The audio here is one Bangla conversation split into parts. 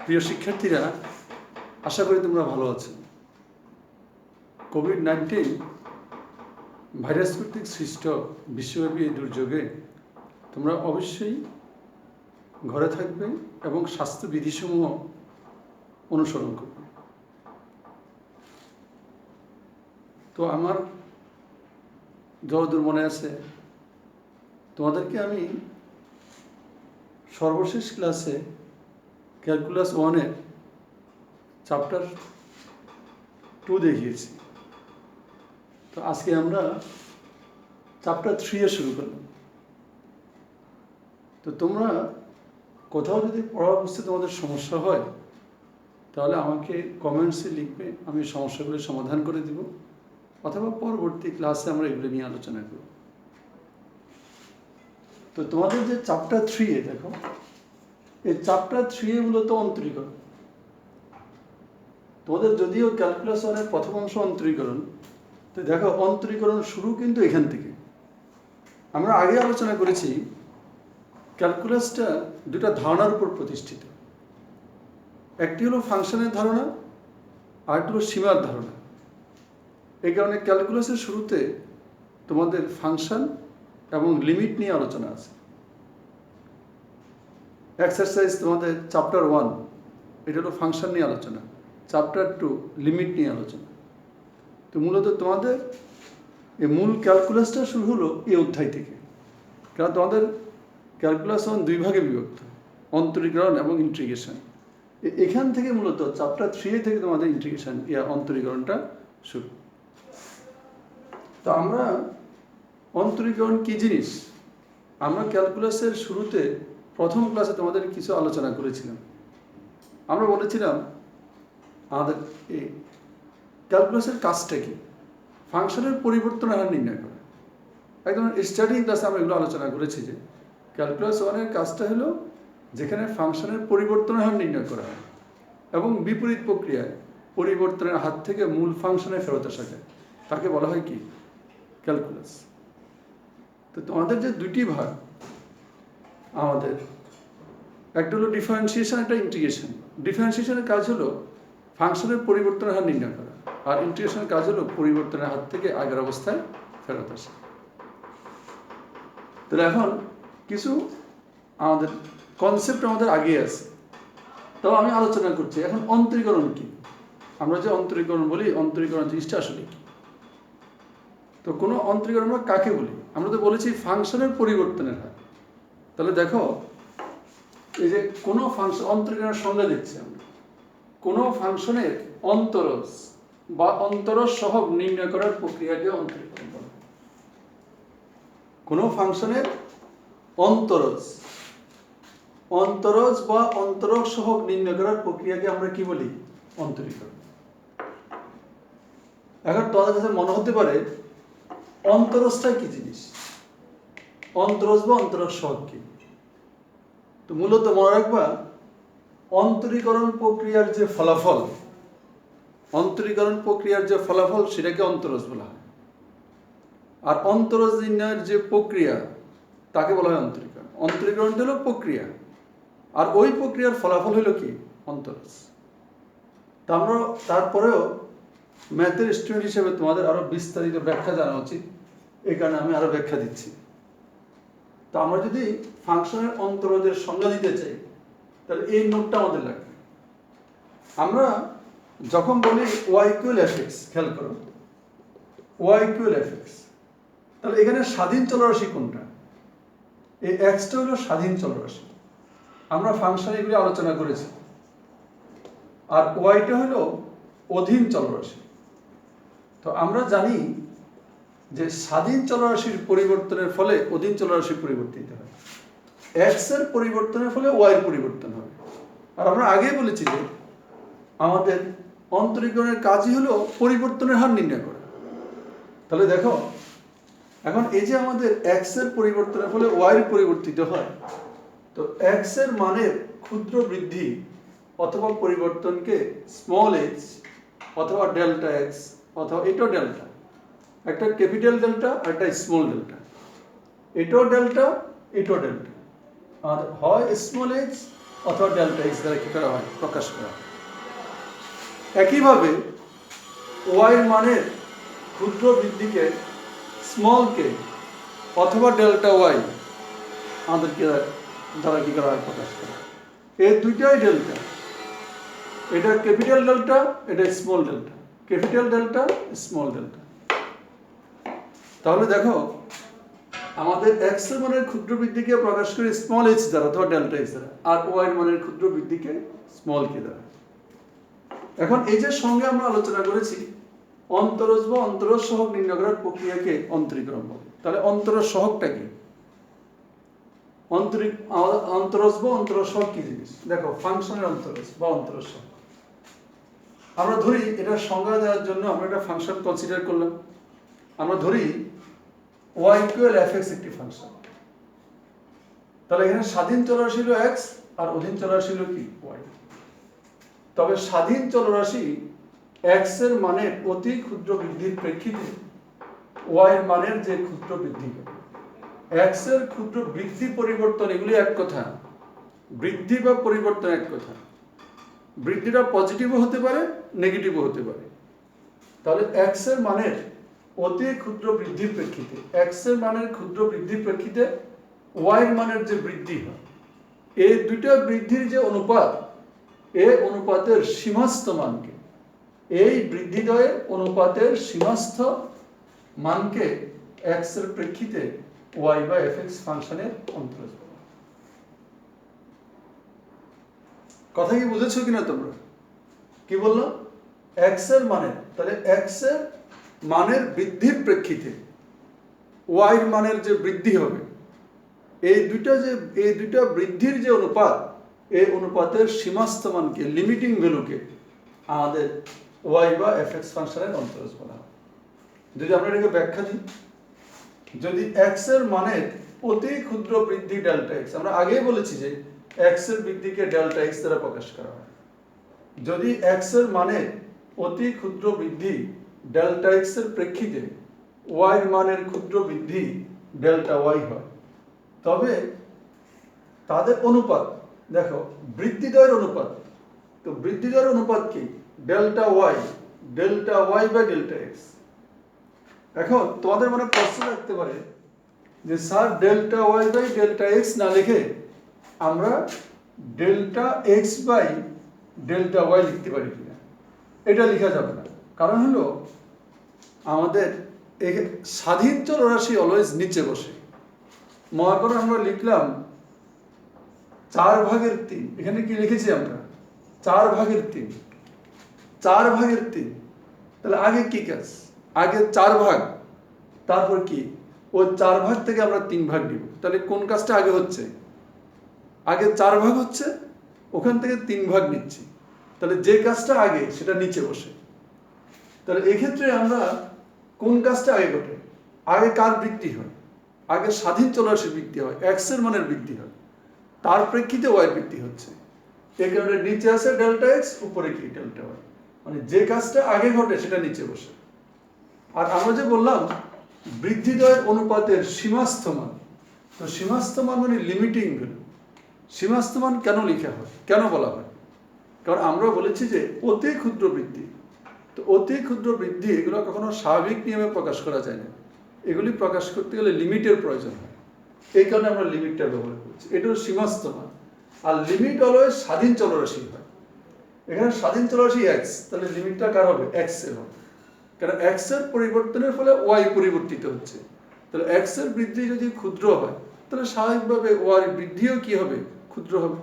প্রিয় শিক্ষার্থীরা, আশা করি তোমরা ভালো আছো। কোভিড-19 ভাইরাস কর্তৃক সৃষ্ট বিশ্বব্যাপী এই দুর্যোগে তোমরা অবশ্যই ঘরে থাকবে এবং স্বাস্থ্যবিধিসমূহ অনুসরণ করবে। তো আমার যতদূর মনে আছে, তোমাদেরকে আমি সর্বশেষ ক্লাসে ক্যালকুলাস 1-এর চ্যাপ্টার 2 দেখিয়েছি। তো আজকে আমরা চ্যাপ্টার 3 শুরু করলাম। তো তোমরা কোথাও যদি পড়া বুঝতে তোমাদের সমস্যা হয়, তাহলে আমাকে কমেন্টসে লিখবে, আমি সমস্যাগুলো সমাধান করে দিব, অথবা পরবর্তী ক্লাসে আমরা এগুলো নিয়ে আলোচনা করব। তো তোমাদের যে চ্যাপ্টার 3 দেখো, এই চ্যাপ্টার 3 মূলত অন্তরীকরণ। তোমাদের যদিও ক্যালকুলাস 1-এর প্রথম অংশ অন্তরীকরণ, তো দেখো অন্তরীকরণ শুরু কিন্তু এখান থেকে। আমরা আগে আলোচনা করেছি ক্যালকুলাসটা দুটা ধারণার উপর প্রতিষ্ঠিত। একটি হলো ফাংশনের ধারণা, আর একটি হলো সীমার ধারণা। এই কারণে ক্যালকুলাসের শুরুতে তোমাদের ফাংশন এবং লিমিট নিয়ে আলোচনা আছে। এক্সারসাইজ তোমাদের চ্যাপ্টার 1, এটা হলো ফাংশন নিয়ে আলোচনা। চ্যাপ্টার 2 লিমিট নিয়ে আলোচনা। তো মূলত তোমাদের এই মূল ক্যালকুলাসটা শুরু হলো এই অধ্যায় থেকে। কারণ তোমাদের ক্যালকুলাস 1 দুই ভাগে বিভক্ত, অন্তরীকরণ এবং ইন্টিগ্রেশন। এখান থেকে মূলত চ্যাপ্টার 3 থেকে তোমাদের ইন্টিগ্রেশন অন্তরীকরণটা শুরু। তো আমরা অন্তরীকরণ কী জিনিস, আমরা ক্যালকুলাসের শুরুতে প্রথম ক্লাসে তোমাদের কিছু আলোচনা করেছিলাম। আমরা বলেছিলাম আমাদের এই ক্যালকুলাসের কাজটা কি, ফাংশনের পরিবর্তন হার নির্ণয় করা। একদম স্টার্টিং ক্লাসে আমরা এগুলো আলোচনা করেছি যে ক্যালকুলাস 1-এর কাজটা হলো যেখানে ফাংশনের পরিবর্তনের হার নির্ণয় করা হয় এবং বিপরীত প্রক্রিয়ায় পরিবর্তনের হাত থেকে মূল ফাংশনে ফেরত আসা যায়, তাকে বলা হয় কি ক্যালকুলাস। তো তোমাদের যে দুটি ভাগ আমাদের, একটা হলো ডিফারেন্সিয়েশন, একটা ইন্টিগ্রেশন। ডিফারেন্সিয়েশনের কাজ হলো ফাংশনের পরিবর্তনের হার নির্ণয় করা, আর ইন্টিগ্রেশনের কাজ হলো পরিবর্তনের হাত থেকে আগের অবস্থায় ফেরত আসা। তাহলে এখন কিছু আমাদের কনসেপ্ট আমাদের আগে আছে, তাও আমি আলোচনা করছি। এখন অন্তরীকরণ কি, আমরা যে অন্তরীকরণ বলি, অন্তরীকরণ জিনিসটা আসলে কি। তো কোনো অন্তরীকরণ আমরা কাকে বলি, আমরা তো বলেছি ফাংশনের পরিবর্তনের হার। তাহলে দেখো, এই যে কোনো ফাংশন, অন্তরীকরণের সংজ্ঞা দিচ্ছি আমরা, কোনো ফাংশনের অন্তরজ বা অন্তরজ সহগ নির্ণয় করার প্রক্রিয়াকে অন্তরীকরণ বলে। কোনো ফাংশনের অন্তরজ বা অন্তরজ সহগ নির্ণয় করার প্রক্রিয়াকে আমরা কি বলি, অন্তরীকরণ। এখন তোমাদের কাছে মনে হতে পারে অন্তরজটা কি জিনিস, অন্তরজ বা অন্তরজ সহগ কি। তো মূলত মনে রাখবা, অন্তরীকরণ প্রক্রিয়ার যে ফলাফল, সেটাকে অন্তরজ বলা হয়। আর অন্তরজ নির্ণয়ের যে প্রক্রিয়া, তাকে বলা হয় অন্তরীকরণ। অন্তরীকরণটা হলো প্রক্রিয়া, আর ওই প্রক্রিয়ার ফলাফল হলো কি অন্তরজ। তা আমরা তারপরেও ম্যাথের স্টুডেন্ট হিসেবে তোমাদের আরো বিস্তারিত ব্যাখ্যা জানা উচিত, এই কারণে আমি আরো ব্যাখ্যা দিচ্ছি। তো আমরা যদি ফাংশনের অন্তরজের সংজ্ঞা দিতে চাই, তাহলে এই নোটটা আমাদের লাগবে। আমরা যখন বলি y = fx, খেয়াল করো, y = fx, তাহলে এখানে স্বাধীন চলরাশি কোনটা, এই এক্সটা হলো স্বাধীন চলরাশি। আমরা ফাংশন এগুলি আলোচনা করেছি। আর ওয়াইটা হলো অধীন চলরাশি। তো আমরা জানি যে স্বাধীন চলরাশির পরিবর্তনের ফলে অধীন চলরাশি পরিবর্তিত হয়, এক্স এর পরিবর্তনের ফলে ওয়াই এর পরিবর্তন হবে। আর আমরা আগেই বলেছি যে আমাদের অন্তরীকরণের কাজই হলো পরিবর্তনের হার নির্ণয় করা। তাহলে দেখো, এখন এই যে আমাদের এক্স এর পরিবর্তনের ফলে ওয়াই এর পরিবর্তিত হয়, তো এক্স এর মানের ক্ষুদ্র বৃদ্ধি অথবা পরিবর্তনকে স্মল এক্স অথবা ডেল্টা এক্স অথবা এটাও ডেল্টা, একটা ক্যাপিটাল ডেল্টা আর একটা স্মল ডেল্টা, এটাও ডেল্টা, আর হয় স্মল এক্স অথবা ডেল্টা এক্স দ্বারা কি করা হয়, প্রকাশ করা হয়। একইভাবে ওয়াই এর মানের ক্ষুদ্র বৃদ্ধিকে স্মল কে অথবা ডেল্টা ওয়াই আমাদের দ্বারা কি করা হয়, প্রকাশ করা হয়। এই দুইটাই ডেল্টা, এটা ক্যাপিটাল ডেল্টা, এটা small delta, capital delta small delta. তাহলে দেখো আমাদের এক্স এর মানের ক্ষুদ্র বৃদ্ধিকে প্রকাশ করি স্মল এইচ দ্বারা অথবা ডেল্টা এইচ দ্বারা, আর ওয়াই এর মানের ক্ষুদ্র বৃদ্ধিকে স্মল কে দ্বারা। এখন এই যে সঙ্গে আমরা আলোচনা করেছি অন্তরজ বা অন্তরজ সহগ নির্ণয় করার প্রক্রিয়াকে অন্তরীকরণ বলে। তাহলে অন্তরজ সহগটা কি? অন্তরজ বা অন্তরজ সহগ কি জিনিস? দেখো ফাংশনের অন্তরজ বা অন্তরজ সহগ। আমরা ধরি এটা সংজ্ঞা দেওয়ার জন্য আমরা একটা ফাংশন কনসিডার করলাম। আমরা ধরি y ইকুয়াল fx একটি ফাংশন। তাহলে এখানে স্বাধীন চলরাশি হলো x আর অধীন চলরাশি হলো কি, y। তবে স্বাধীন চলরাশি x এর মানের অতি ক্ষুদ্র বৃদ্ধির প্রেক্ষিতে y এর মানের যে ক্ষুদ্র বৃদ্ধি, x এর ক্ষুদ্র বৃদ্ধি পরিবর্তন, এগুলি এক কথা। বৃদ্ধি বা পরিবর্তন এক কথা। বৃদ্ধিটা পজিটিভও হতে পারে, নেগেটিভও হতে পারে। তাহলে x এর মানের অতি ক্ষুদ্র বৃদ্ধির প্রেক্ষিতে, x এর মানের ক্ষুদ্র বৃদ্ধির প্রেক্ষিতে y এর মানের যে বৃদ্ধি হয়, এই দুইটা বৃদ্ধির যে অনুপাত, এই অনুপাতের সীমাস্থ মানকে, এই বৃদ্ধিদ্বয়ের অনুপাতের সীমাস্থ মানকে x এর প্রেক্ষিতে y বা fx ফাংশনের অন্তরজ বলা হয়। কথা কি বুঝেছো কিনা তোমরা? কি বললাম? x এর মানের, তাহলে x এর মানের বৃদ্ধির প্রেক্ষিতে y এর মানের যে বৃদ্ধি হবে, এই দুইটা বৃদ্ধির যে অনুপাত, এই অনুপাতের সীমাস্থ মানকে, লিমিটিং ভ্যালুকে আমাদের y বা fx ফাংশনের অন্তরজ বলা হয়। যদি আমরা এটাকে ব্যাখ্যা দিই, যদি x এর মানের অতি ক্ষুদ্র বৃদ্ধি ডেল্টা x, আমরা আগেই বলেছি যে x এর বৃদ্ধিকে ডেল্টা x দ্বারা প্রকাশ করা হয়। যদি x এর মানের অতি ক্ষুদ্র বৃদ্ধি ডেল্টা x এর প্রেক্ষিতে y এর মানের ক্ষুদ্র বৃদ্ধি ডেল্টা y হয়, তবে তাদের অনুপাত, দেখো বৃদ্ধিদ্বয়ের অনুপাত, তো বৃদ্ধিদ্বয়ের অনুপাত কি? Delta y by delta x। এখন তোমাদের মনে প্রশ্ন রাখতে পারে যে sir delta y by delta x না লিখে আমরা delta x by delta y লিখতে পারি কিনা? এটা লেখা যাবে না। কারণ হলো আমাদের স্বাধীন চলরাশি অলওয়েজ নিচে বসে। মনে করো আমরা লিখলাম 4/3, এখানে কি লিখেছি আমরা? 4/3, 4/3। তাহলে আগে কি কাজ? আগে 4 ভাগ, তারপর কি ওই 4 ভাগ থেকে আমরা 3 ভাগ নিব। তাহলে কোন কাজটা আগে হচ্ছে? আগে 4 ভাগ হচ্ছে, ওখান থেকে 3 ভাগ নিচ্ছি। তাহলে যে কাজটা আগে সেটা নিচে বসে। তাহলে এক্ষেত্রে আমরা কোন কাজটা আগে ঘটে? আগে কার বৃদ্ধি হয়? আগে স্বাধীন চলরাশির বৃদ্ধি হয়, x এর মানের বৃদ্ধি হয়, তার প্রেক্ষিতে y বৃদ্ধি হচ্ছে। এই কারণে নিচে আছে ডেল্টা x, উপরে কি ডেল্টা y, মানে যে কাজটা আগে ঘটে সেটা নিচে বসে। আর আমরা যে বললাম বৃদ্ধিদ্বয়ের অনুপাতের সীমাস্থ মান, তো সীমাস্থ মান মানে লিমিটিং ভ্যালু। সীমাস্থ মান কেন লেখা হয়, কেন বলা হয়? কারণ আমরা বলেছি যে অতি ক্ষুদ্র বৃদ্ধি, তো অতি ক্ষুদ্র বৃদ্ধি এগুলো কখনো স্বাভাবিক নিয়মে প্রকাশ করা যায় না। এগুলি প্রকাশ করতে গেলে লিমিটের প্রয়োজন হয়। এই কারণে আমরা লিমিটটা ব্যবহার করছি। এটা হলো সীমাস্থ মান। আর লিমিট অলওয়েজ স্বাধীন চলরাশি হয়। এখানে স্বাধীন চলরাশি x, তাহলে লিমিটটা কার হবে? x এর হবে। কারণ x এর পরিবর্তনের ফলে y পরিবর্তিত হচ্ছে। তাহলে x এর বৃদ্ধি যদি ক্ষুদ্র হয়, তাহলে স্বাভাবিকভাবে y এর বৃদ্ধিও কি হবে? ক্ষুদ্র হবে।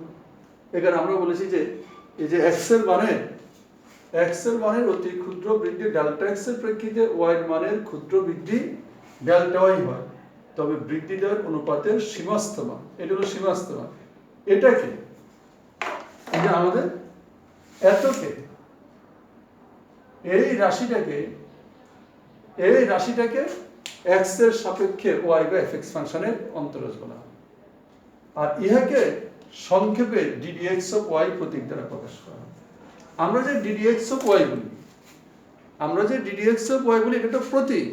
এখানে আমরা বলেছি যে এই যে x এর মানের অতি ক্ষুদ্র বৃদ্ধি ডেল্টা x এর প্রেক্ষিতে y এর মানের ক্ষুদ্র বৃদ্ধি ডেল্টা y হয়, তবে বৃদ্ধিদ্বয়ের অনুপাতের সীমাস্থ মান, এটা হলো সীমাস্থ মান। এটাকে, এই যে আমাদের এতকে, এই রাশিটাকে x এর সাপেক্ষে y বা fx ফাংশনের অন্তরজ বলা হয়। আর ইহাকে সংক্ষেপে ddx অফ y প্রতীক দ্বারা প্রকাশ করা হয়। আমরা যে ddx অফ y বলি, এটা একটা প্রতীক।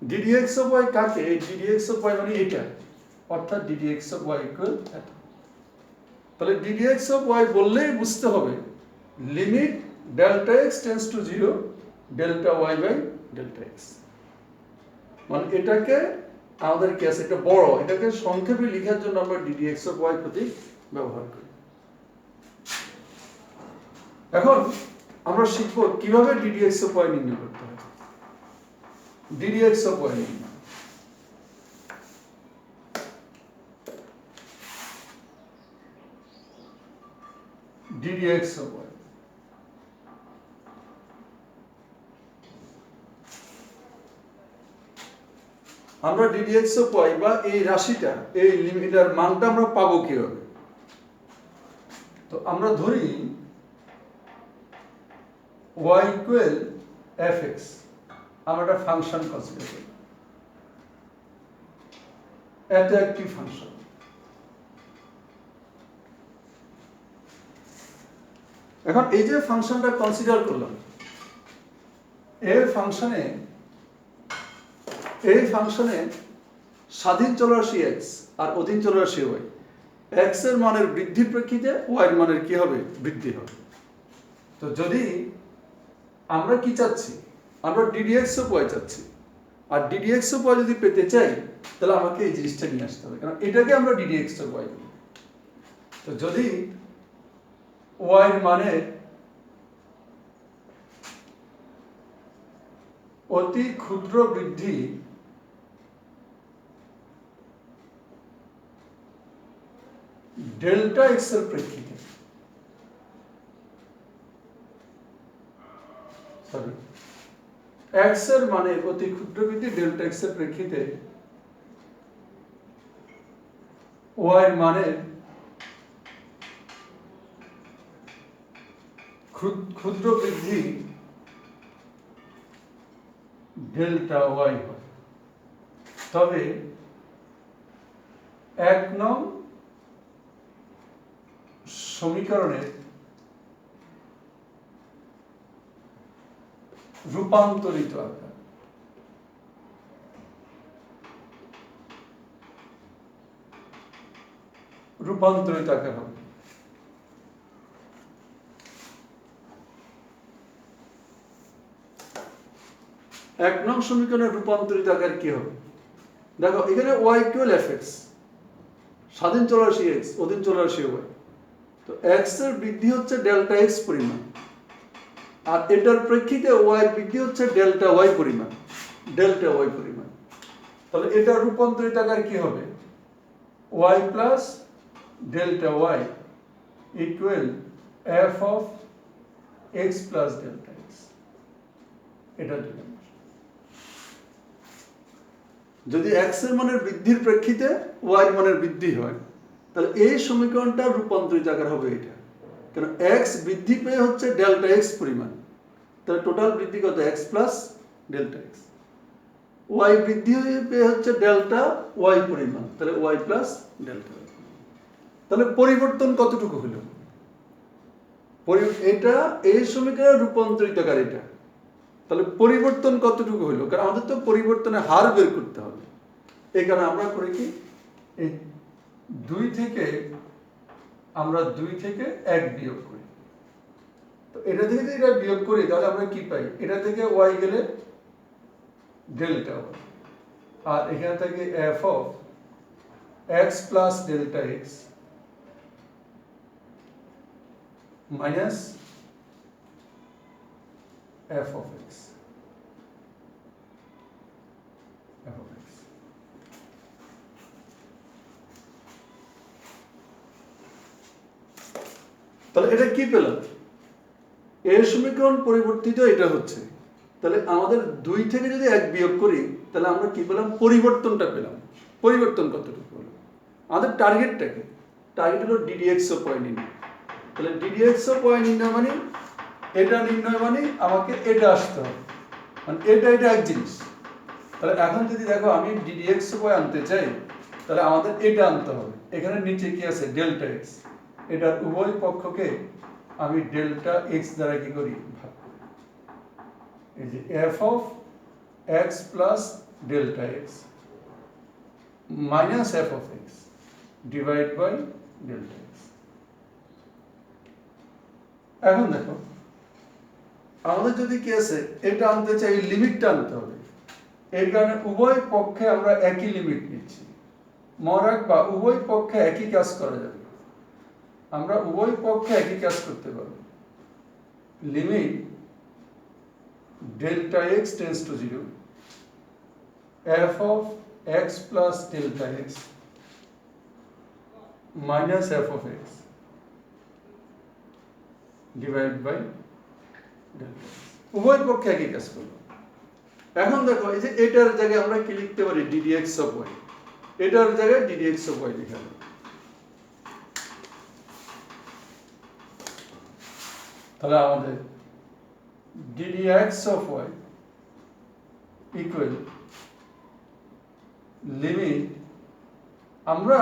ddx অফ y কাকে? এই ddx অফ y মানে এটা, অর্থাৎ ddx অফ y ইকুয়াল এত। তাহলে ddx অফ y বললেই বুঝতে হবে limit delta x tends to 0 delta y by delta x. মানে এটাকে আমাদের কি আছে, এটা বড়, এটাকে সংক্ষেপে লেখার জন্য আমরা ddx অফ y প্রতীক ব্যবহার করি। এখন আমরা শিখব কিভাবে ddx অফ y নির্ণয় করতে হয়। ddx অফ y নির্ণয়, ddx of y, আমরা ddx of y বা এই রাশিটা, এই লিমিটার মানটা আমরা পাবো কিভাবে? তো আমরা ধরি y ইকুয়াল fx, আমরা একটা ফাংশন কনসিডার করি, এটা একটি ফাংশন। এখন এই যে ফাংশনটা কনসিডার করলাম, এই ফাংশনে স্বাধীন চলরাশি x আর অধীন চলরাশি y, x এর মানের বৃদ্ধির প্রেক্ষিতে y এর মানের কি হবে? বৃদ্ধি হবে। তো যদি আমরা কি চাচ্ছি, আমরা ddx অফ y চাচ্ছি, আর ddx অফ y যদি পেতে চাই তাহলে আমাকে এই জিনিসটা নিয়ে আসতে হবে, কারণ এটাকে আমরা ddx অফ y বলি। তো যদি y এর মানের অতি ক্ষুদ্র বৃদ্ধি ডেল্টা এক্স এর প্রেক্ষিতে, এক্স এর মানে অতি ক্ষুদ্র বৃদ্ধি ডেল্টা এক্স এর প্রেক্ষিতে ওয়াই এর মানে ক্ষুদ্র বৃদ্ধি ডেল্টা ওয়াই হয়, তবে 1 নং সমীকরণের রূপান্তরিত আকার, হবে। 1 নং সমীকরণের রূপান্তরিত আকার কি হবে? দেখো এখানে y ইকুয়াল fx, স্বাধীন চলরাশি x, অধীন চলরাশি y। তো x এর বৃদ্ধি হচ্ছে ডেল্টা x পরিমাণ, আর এটার প্রেক্ষিতে y এর বৃদ্ধি হচ্ছে ডেল্টা y পরিমাণ, তাহলে এটার রূপান্তরিত আকার কি হবে? y plus delta y equal f of x plus delta x। এটা যদি x এর মানের বৃদ্ধির প্রেক্ষিতে y এর মানের বৃদ্ধি হয়, তাহলে এই সমীকরণটার রূপান্তরিত আকার হবে এটা, কারণ x বৃদ্ধি পেয়ে হচ্ছে ডেল্টা x পরিমাণ, তাহলে টোটাল বৃদ্ধি কত? x plus delta x। y বৃদ্ধি পেয়ে হচ্ছে ডেল্টা y পরিমাণ, তাহলে y প্লাস ডেল্টা y। তাহলে পরিবর্তন কতটুকু হলো? এটা এই সমীকরণের রূপান্তরিত আকার এটা, তাহলে পরিবর্তন কতটুকু হলো? কারণ আমাদের তো পরিবর্তনের হার বের করতে হবে। এই কারণে আমরা করি কি, এই 2 থেকে আমরা 2 থেকে 1 বিয়োগ করি। তো এটা থেকে যদি এটা বিয়োগ করি তাহলে আমরা কি পাই? এটা থেকে y গেলে ডেল্টা y, আর এখান থেকে f of x plus delta x minus f of x। তাহলে এটা কি পেলাম? এর সমীকরণ পরিবর্তিত এটা হচ্ছে, তাহলে আমাদের 2 থেকে যদি 1 বিয়োগ করি তাহলে আমরা কি পেলাম? পরিবর্তনটা পেলাম। পরিবর্তন কতটুকু হলো? আমাদের টার্গেটটা কি? টার্গেট হলো ddx অফ y নির্ণয়। তাহলে ddx অফ y নির্ণয় মানে এটা নির্ণয় মানে আমাকে এটা আসতে হবে, মানে এটা এক জিনিস। তাহলে এখন যদি দেখো আমি ddx অফ y আনতে চাই তাহলে আমাদের এটা আনতে হবে। এখানে নিচে কি আছে? Delta x। এটার উভয় পক্ষকে আমি ডেল্টা x দ্বারা কি করি? ভাগ করি। এই যে f of x plus delta x minus f of x divide by delta x। এখন দেখো, আমাদের যদি কেসে এটা আনতে চাই, লিমিটটা আনতে হবে। এর কারণে উভয় পক্ষে আমরা একই লিমিট নিচ্ছি। মনে রাখবা, উভয় পক্ষে একই কাজ করা যাবে, আমরা উভয় পক্ষে একই কাজ করতে পারবো। Limit delta x tends to 0, f of x plus delta x minus f of x divided by delta x, উভয় পক্ষে একই কাজ করব। এখন দেখো, এই যে এটার জায়গায় আমরা কি লিখতে পারি, ddx of y, এটার জায়গায় ddx of y লিখা যাবে। তাহলে আমাদের ddx of y equal limit, আমরা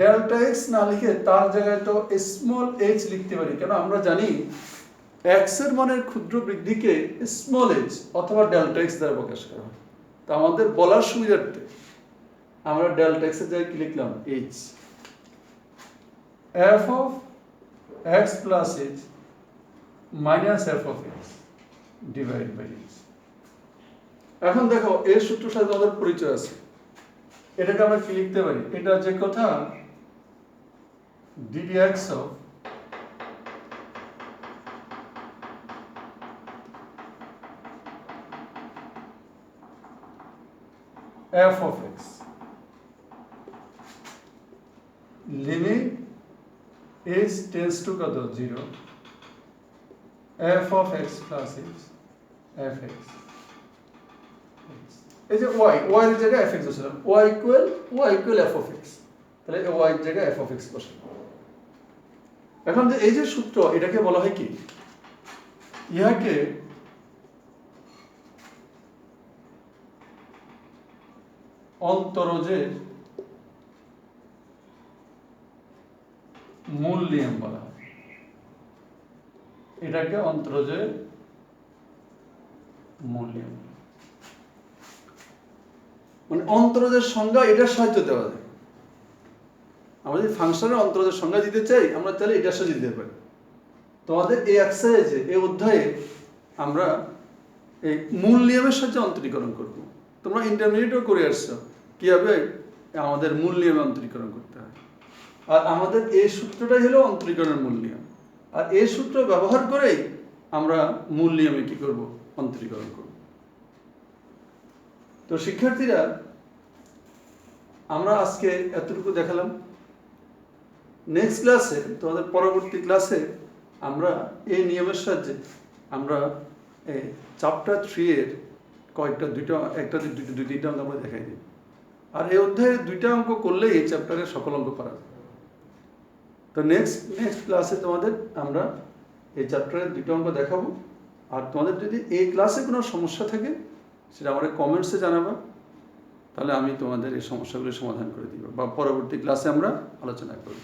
ডেল্টা এক্স না লিখে তার জায়গায় তো স্মল h লিখতে পারি, কেন আমরা জানি x এর মানের ক্ষুদ্র বৃদ্ধিকে স্মল h অথবা ডেল্টা এক্স দ্বারা প্রকাশ করা হয়। তা আমাদের বলার সুবিধার্থে আমরা ডেল্টা এক্স এর জায়গায় কি লিখলাম, h, f of x plus h minus f of x divided by h। এখন দেখো, এই সূত্রের সাথে আমাদের পরিচয় আছে, এটাকে আমরা কি লিখতে পারি, এটা যে কথা ddx of f of x limit h tends to কত 0, f of x plus h f x, এই যে y এর জায়গায় f x বসালাম, y equal f of x, তাহলে y এর জায়গায় f of x বসালাম। এখন যে এই যে সূত্র, এটাকে বলা হয় কি, ইহাকে অন্তরজের মূল নিয়ম বলা হয়। এটাকে অন্তরজের মূল নিয়ম, মানে অন্তরজের সংজ্ঞা এটার সাহায্য দেওয়া যায়। আমরা যদি ফাংশনের অন্তরজের সংজ্ঞা দিতে চাই, আমরা তাহলে এটার সাহায্য দিতে পারি। তোমাদের এই এক্সারসাইজে, এই অধ্যায়ে আমরা এই মূল নিয়মের সাহায্যে অন্তরীকরণ করব। তোমরা ইন্টারমিডিয়েটও করে আসছো কিভাবে আমাদের মূল নিয়মে অন্তরীকরণ করতে হয়। আর আমাদের এই সূত্রটাই হলো অন্তরীকরণের মূল নিয়ম, আর এই সূত্র ব্যবহার করেই আমরা মূল নিয়মে কি করব, অন্তরীকরণ করব। তো শিক্ষার্থীরা, আমরা আজকে এতটুকু দেখালাম। নেক্সট ক্লাসে, তোমাদের পরবর্তী ক্লাসে আমরা এই নিয়মের সাহায্যে আমরা এই চ্যাপ্টার 3 এর কয়েকটা দুই তিনটা অঙ্ক আমরা দেখাই দিই। আর এই অধ্যায়ে 2টা অঙ্ক করলেই এই চ্যাপ্টারের সকল অঙ্ক পারা যায়। তো নেক্সট ক্লাসে তোমাদের আমরা এই চ্যাপ্টারের 2টা অঙ্ক দেখাবো। আর তোমাদের যদি এই ক্লাসে কোনো সমস্যা থাকে, সেটা আমাদের কমেন্টসে জানাবা, তাহলে আমি তোমাদের এই সমস্যাগুলির সমাধান করে দিব, বা পরবর্তী ক্লাসে আমরা আলোচনা করব।